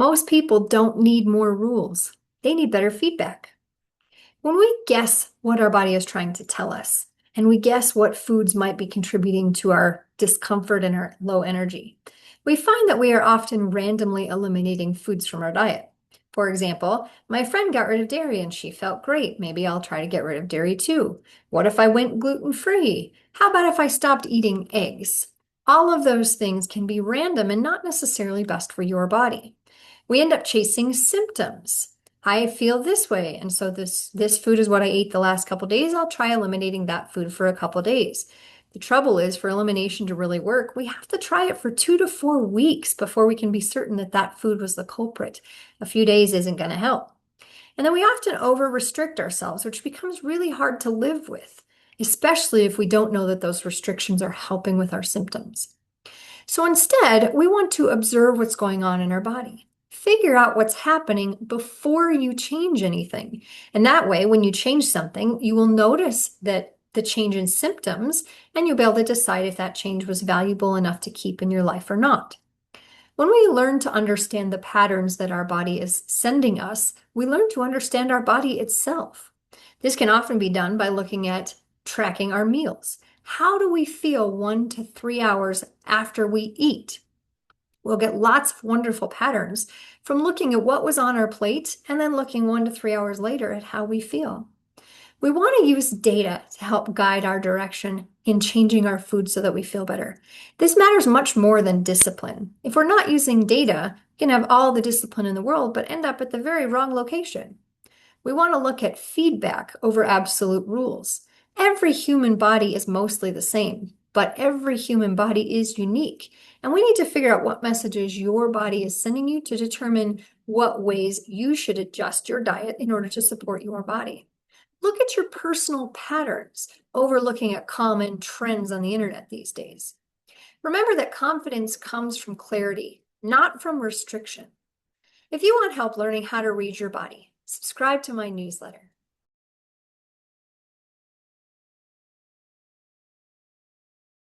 Most people don't need more rules. They need better feedback. When we guess what our body is trying to tell us, and we guess what foods might be contributing to our discomfort and our low energy, we find that we are often randomly eliminating foods from our diet. For example, my friend got rid of dairy and she felt great. Maybe I'll try to get rid of dairy too. What if I went gluten-free? How about if I stopped eating eggs? All of those things can be random and not necessarily best for your body. We end up chasing symptoms. I feel this way, and so this food is what I ate the last couple days. I'll try eliminating that food for a couple days. The trouble is, for elimination to really work, we have to try it for 2 to 4 weeks before we can be certain that that food was the culprit. A few days isn't going to help. And then we often over-restrict ourselves, which becomes really hard to live with, especially if we don't know that those restrictions are helping with our symptoms. So instead, we want to observe what's going on in our body. Figure out what's happening before you change anything. And that way, when you change something, you will notice that the change in symptoms, and you'll be able to decide if that change was valuable enough to keep in your life or not. When we learn to understand the patterns that our body is sending us, we learn to understand our body itself. This can often be done by looking at tracking our meals. How do we feel 1 to 3 hours after we eat? We'll get lots of wonderful patterns from looking at what was on our plate and then looking 1 to 3 hours later at how we feel. We want to use data to help guide our direction in changing our food so that we feel better. This matters much more than discipline. If we're not using data, we can have all the discipline in the world, but end up at the very wrong location. We want to look at feedback over absolute rules. Every human body is mostly the same, but every human body is unique. And we need to figure out what messages your body is sending you to determine what ways you should adjust your diet in order to support your body. Look at your personal patterns over looking at common trends on the internet these days. Remember that confidence comes from clarity, not from restriction. If you want help learning how to read your body, subscribe to my newsletter.